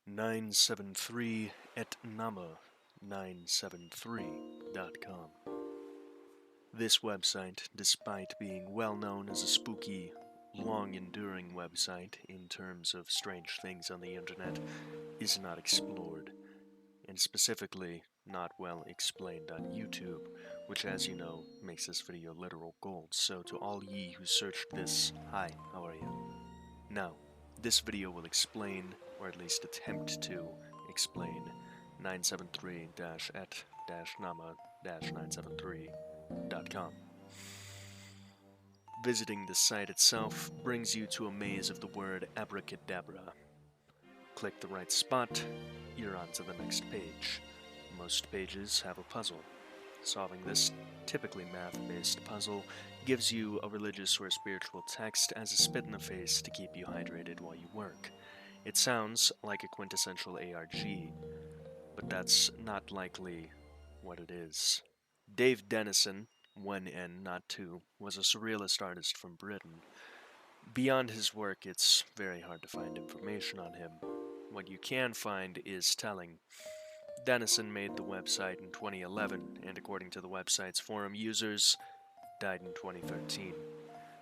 973 at nama973.com. This website, despite being well known as a spooky, long-enduring website in terms of strange things on the internet, is not explored, and specifically not well explained on YouTube, which, as you know, makes this video literal gold. So to all ye who searched this, hi, how are you? Now, this video will explain, or at least attempt to explain, 973-at-nama-973.com. Visiting the site itself brings you to a maze of the word abracadabra. Click the right spot, you're on to the next page. Most pages have a puzzle. Solving this, typically math-based puzzle gives you a religious or spiritual text as a spit in the face to keep you hydrated while you work. It sounds like a quintessential ARG, but that's not likely what it is. Dave Dennison, one N, not two, was a surrealist artist from Britain. Beyond his work, it's very hard to find information on him. What you can find is telling. Dennison made the website in 2011, and according to the website's forum users, died in 2013.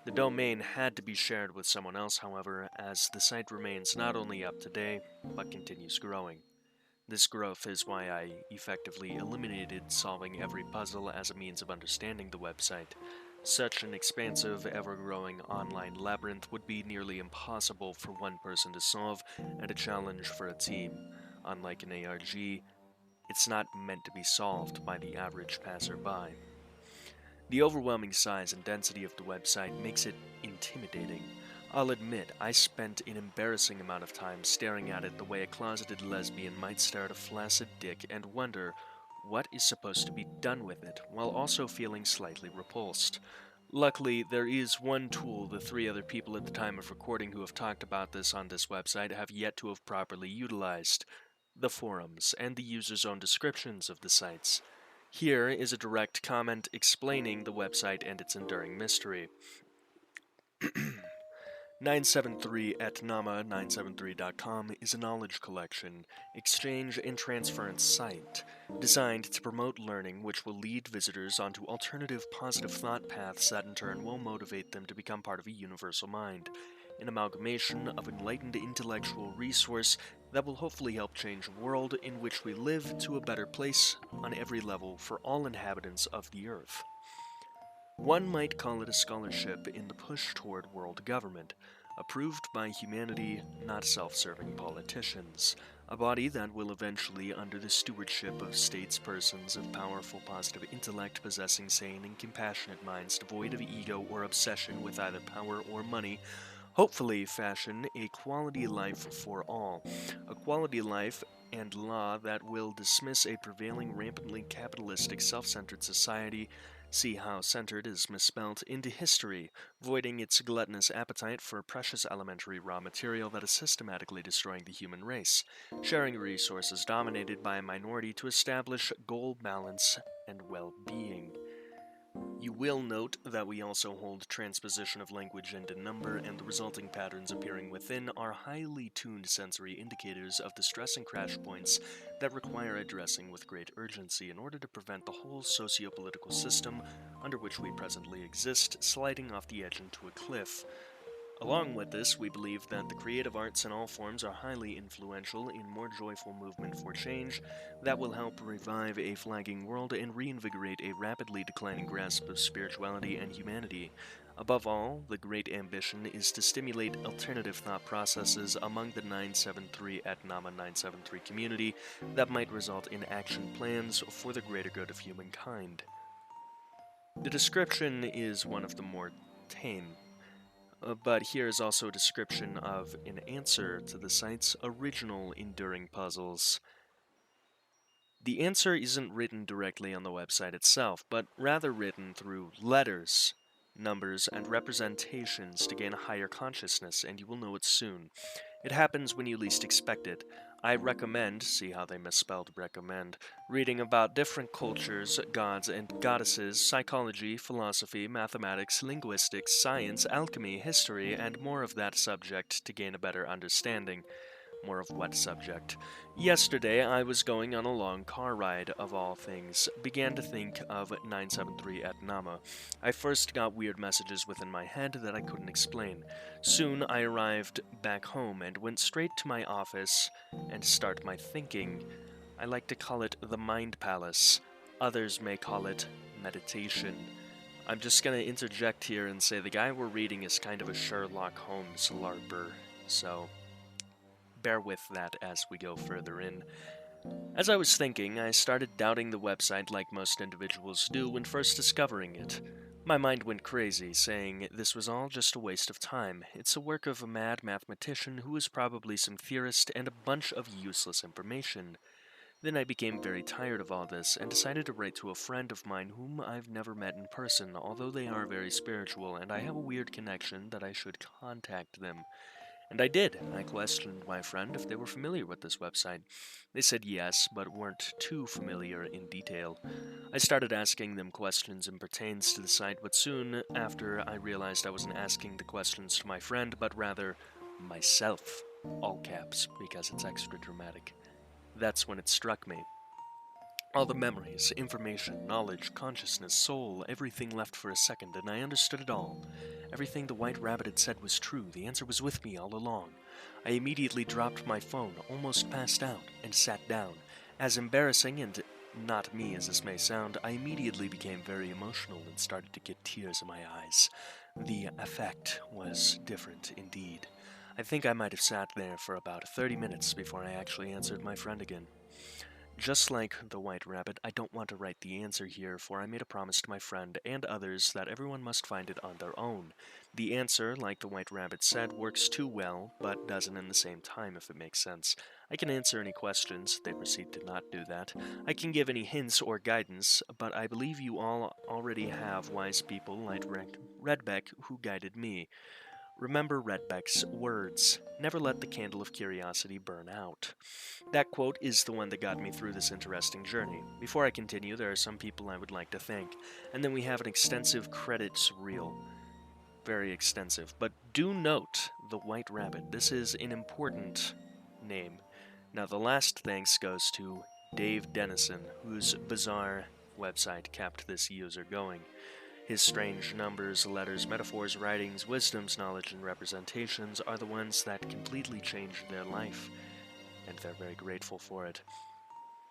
The domain had to be shared with someone else, however, as the site remains not only up to date, but continues growing. This growth is why I effectively eliminated solving every puzzle as a means of understanding the website. Such an expansive, ever-growing online labyrinth would be nearly impossible for one person to solve, and a challenge for a team. Unlike an ARG, it's not meant to be solved by the average passerby. The overwhelming size and density of the website makes it intimidating. I'll admit, I spent an embarrassing amount of time staring at it the way a closeted lesbian might stare at a flaccid dick and wonder what is supposed to be done with it, while also feeling slightly repulsed. Luckily, there is one tool the three other people at the time of recording who have talked about this on this website have yet to have properly utilized: the forums and the user's own descriptions of the sites. Here is a direct comment explaining the website and its enduring mystery. 973 at nama973.com is a knowledge collection, exchange, and transference site designed to promote learning which will lead visitors onto alternative positive thought paths that in turn will motivate them to become part of a universal mind, an amalgamation of enlightened intellectual resource that will hopefully help change a world in which we live to a better place on every level for all inhabitants of the earth. One might call it a scholarship in the push toward world government, approved by humanity, not self-serving politicians, a body that will eventually, under the stewardship of statespersons of powerful positive intellect possessing sane and compassionate minds devoid of ego or obsession with either power or money, hopefully fashion a quality life for all, a quality life and law that will dismiss a prevailing rampantly capitalistic self-centered society, see how centered is misspelt, into history, voiding its gluttonous appetite for precious elementary raw material that is systematically destroying the human race, sharing resources dominated by a minority to establish goal balance and well-being. You will note that we also hold transposition of language into number, and the resulting patterns appearing within are highly tuned sensory indicators of the stress and crash points that require addressing with great urgency in order to prevent the whole socio-political system under which we presently exist sliding off the edge into a cliff. Along with this, we believe that the creative arts in all forms are highly influential in more joyful movement for change that will help revive a flagging world and reinvigorate a rapidly declining grasp of spirituality and humanity. Above all, the great ambition is to stimulate alternative thought processes among the 973 at Nama 973 community that might result in action plans for the greater good of humankind. The description is one of the more tame. But here is also a description of an answer to the site's original enduring puzzles. The answer isn't written directly on the website itself, but rather written through letters, numbers, and representations to gain a higher consciousness, and you will know it soon. It happens when you least expect it. I recommend, see how they misspelled recommend, reading about different cultures, gods and goddesses, psychology, philosophy, mathematics, linguistics, science, alchemy, history, and more of that subject to gain a better understanding. More of what subject? Yesterday, I was going on a long car ride, of all things. Began to think of 973 at Nama. I first got weird messages within my head that I couldn't explain. Soon, I arrived back home and went straight to my office and start my thinking. I like to call it the Mind Palace. Others may call it meditation. I'm just gonna interject here and say the guy we're reading is kind of a Sherlock Holmes LARPer, so bear with that as we go further in. As I was thinking, I started doubting the website like most individuals do when first discovering it. My mind went crazy, saying this was all just a waste of time. It's a work of a mad mathematician who is probably some theorist and a bunch of useless information. Then I became very tired of all this and decided to write to a friend of mine whom I've never met in person, although they are very spiritual and I have a weird connection that I should contact them. And I did. I questioned my friend if they were familiar with this website. They said yes, but weren't too familiar in detail. I started asking them questions in pertains to the site, but soon after I realized I wasn't asking the questions to my friend, but rather myself. All caps, because it's extra dramatic. That's when it struck me. All the memories, information, knowledge, consciousness, soul, everything left for a second, and I understood it all. Everything the White Rabbit had said was true. The answer was with me all along. I immediately dropped my phone, almost passed out, and sat down. As embarrassing and not me as this may sound, I immediately became very emotional and started to get tears in my eyes. The effect was different indeed. I think I might have sat there for about 30 minutes before I actually answered my friend again. Just like the White Rabbit, I don't want to write the answer here, for I made a promise to my friend and others that everyone must find it on their own. The answer, like the White Rabbit said, works too well, but doesn't in the same time, if it makes sense. I can answer any questions, they proceed to not do that. I can give any hints or guidance, but I believe you all already have wise people like Redbeck who guided me. Remember Redbeck's words, never let the candle of curiosity burn out. That quote is the one that got me through this interesting journey. Before I continue, there are some people I would like to thank, and then we have an extensive credits reel. Very extensive. But do note the White Rabbit. This is an important name. Now, the last thanks goes to Dave Dennison, whose bizarre website kept this user going. His strange numbers, letters, metaphors, writings, wisdoms, knowledge, and representations are the ones that completely changed their life, and they're very grateful for it.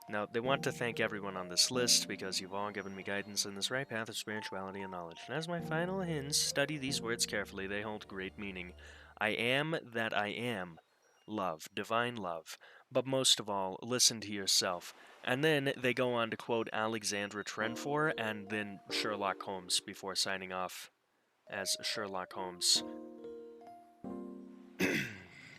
Now, they want to thank everyone on this list because you've all given me guidance in this right path of spirituality and knowledge. And as my final hints, study these words carefully, they hold great meaning. I am that I am. Love, divine love. But most of all, listen to yourself. And then they go on to quote Alexandra Trenfor and then Sherlock Holmes before signing off as Sherlock Holmes.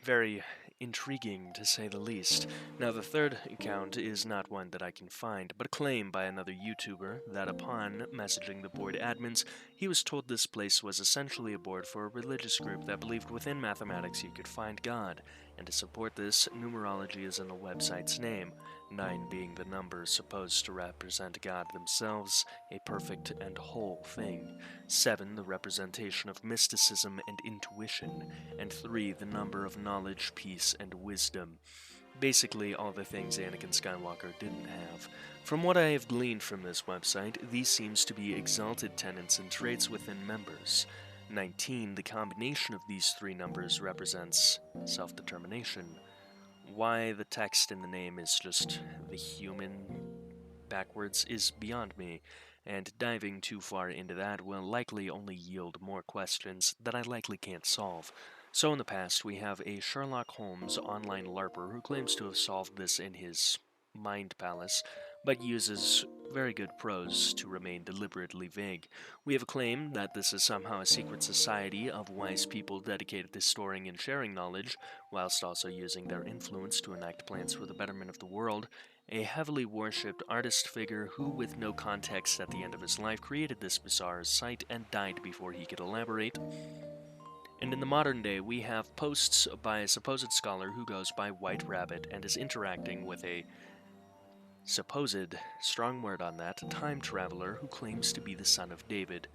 Very intriguing, to say the least. Now, the third account is not one that I can find, but a claim by another YouTuber that upon messaging the board admins, he was told this place was essentially a board for a religious group that believed within mathematics you could find God, and to support this, numerology is in the website's name, 9 being the number supposed to represent God themselves, a perfect and whole thing, 7 the representation of mysticism and intuition, and 3 the number of knowledge, peace, and wisdom. Basically all the things Anakin Skywalker didn't have. From what I have gleaned from this website, these seems to be exalted tenets and traits within members. 19, the combination of these 3 numbers represents self-determination. Why the text in the name is just the human backwards is beyond me, and diving too far into that will likely only yield more questions that I likely can't solve. So in the past, we have a Sherlock Holmes online LARPer who claims to have solved this in his mind palace, but uses very good prose to remain deliberately vague. We have a claim that this is somehow a secret society of wise people dedicated to storing and sharing knowledge, whilst also using their influence to enact plans for the betterment of the world. A heavily worshipped artist figure who, with no context at the end of his life, created this bizarre site and died before he could elaborate. And in the modern day, we have posts by a supposed scholar who goes by White Rabbit and is interacting with a supposed, strong word on that, time traveler who claims to be the son of David,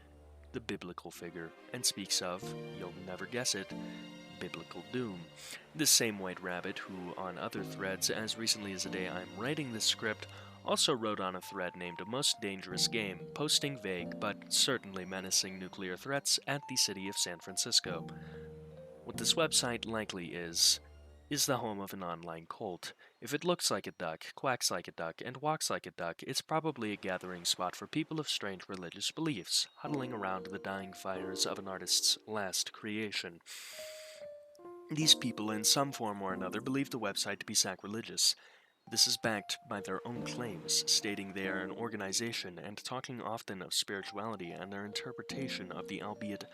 the biblical figure, and speaks of, you'll never guess it, biblical doom. This same White Rabbit, who on other threads as recently as the day I'm writing this script, also wrote on a thread named Most Dangerous Game, posting vague but certainly menacing nuclear threats at the city of San Francisco. What this website likely is the home of an online cult. If it looks like a duck, quacks like a duck, and walks like a duck, it's probably a gathering spot for people of strange religious beliefs, huddling around the dying fires of an artist's last creation. These people, in some form or another, believe the website to be sacrilegious. This is backed by their own claims, stating they are an organization and talking often of spirituality and their interpretation of the albeit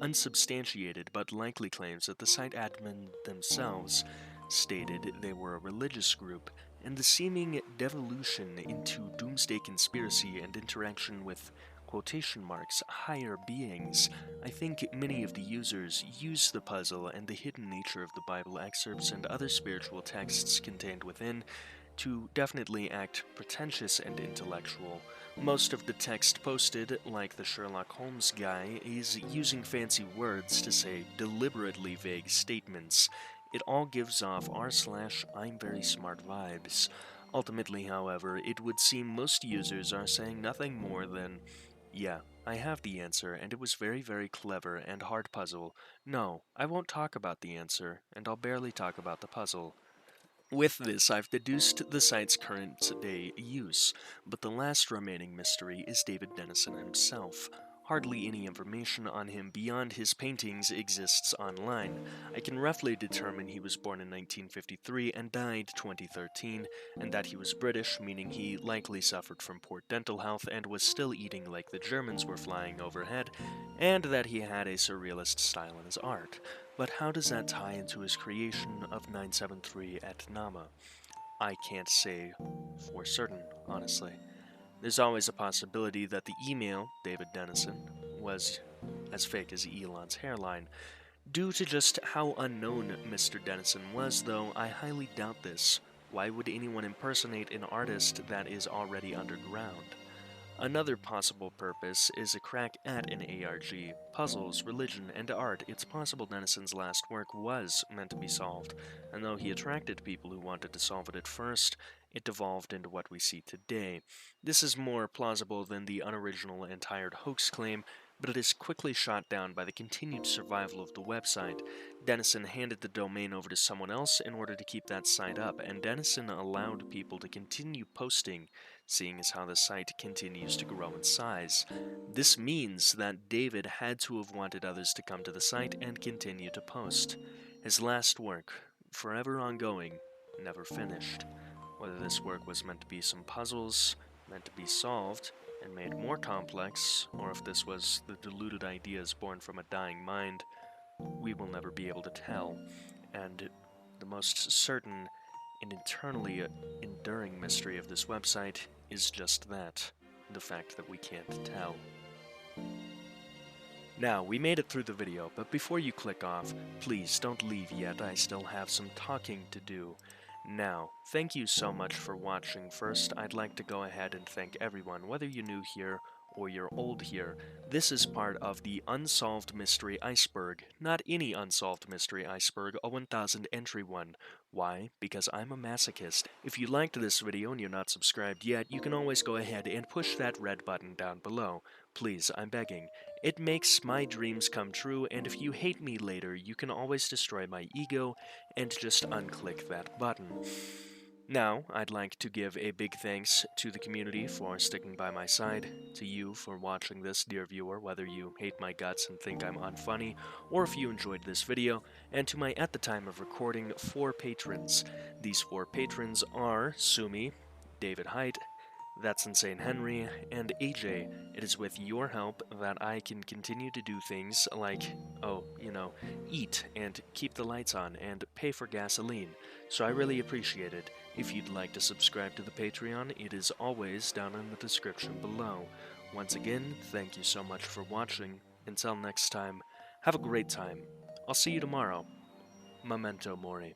unsubstantiated but likely claims that the site admin themselves stated they were a religious group, and the seeming devolution into doomsday conspiracy and interaction with quotation marks higher beings. I think many of the users use the puzzle and the hidden nature of the Bible excerpts and other spiritual texts contained within to definitely act pretentious and intellectual. Most of the text posted, like the Sherlock Holmes guy, is using fancy words to say deliberately vague statements. It all gives off r/I'm very smart vibes. Ultimately, however, it would seem most users are saying nothing more than, yeah, I have the answer, and it was very, very clever and hard puzzle. No, I won't talk about the answer, and I'll barely talk about the puzzle. With this, I've deduced the site's current day use, but the last remaining mystery is David Dennison himself. Hardly any information on him beyond his paintings exists online. I can roughly determine he was born in 1953 and died 2013, and that he was British, meaning he likely suffered from poor dental health and was still eating like the Germans were flying overhead, and that he had a surrealist style in his art. But how does that tie into his creation of 973 at Nama? I can't say for certain, honestly. There's always a possibility that the email, David Dennison, was as fake as Elon's hairline. Due to just how unknown Mr. Dennison was, though, I highly doubt this. Why would anyone impersonate an artist that is already underground? Another possible purpose is a crack at an ARG. Puzzles, religion, and art. It's possible Dennison's last work was meant to be solved, and though he attracted people who wanted to solve it at first, it devolved into what we see today. This is more plausible than the unoriginal and tired hoax claim, but it is quickly shot down by the continued survival of the website. Dennison handed the domain over to someone else in order to keep that site up, and Dennison allowed people to continue posting, seeing as how the site continues to grow in size. This means that David had to have wanted others to come to the site and continue to post. His last work, forever ongoing, never finished. Whether this work was meant to be some puzzles, meant to be solved, and made more complex, or if this was the deluded ideas born from a dying mind, we will never be able to tell. And the most certain and internally enduring mystery of this website is just that, the fact that we can't tell. Now, we made it through the video, but before you click off, please don't leave yet, I still have some talking to do. Now, thank you so much for watching. First, I'd like to go ahead and thank everyone, whether you're new here or you're old here. This is part of the Unsolved Mystery Iceberg. Not any Unsolved Mystery Iceberg, a 1000 entry one. Why? Because I'm a masochist. If you liked this video and you're not subscribed yet, you can always go ahead and push that red button down below. Please, I'm begging. It makes my dreams come true, and if you hate me later, you can always destroy my ego and just unclick that button. Now, I'd like to give a big thanks to the community for sticking by my side, to you for watching this, dear viewer, whether you hate my guts and think I'm unfunny, or if you enjoyed this video, and to my, at the time of recording, 4 patrons. These 4 patrons are Sumi, David Height, That's Insane Henry, and AJ. It is with your help that I can continue to do things like, eat and keep the lights on and pay for gasoline. So I really appreciate it. If you'd like to subscribe to the Patreon, it is always down in the description below. Once again, thank you so much for watching. Until next time, have a great time. I'll see you tomorrow. Memento Mori.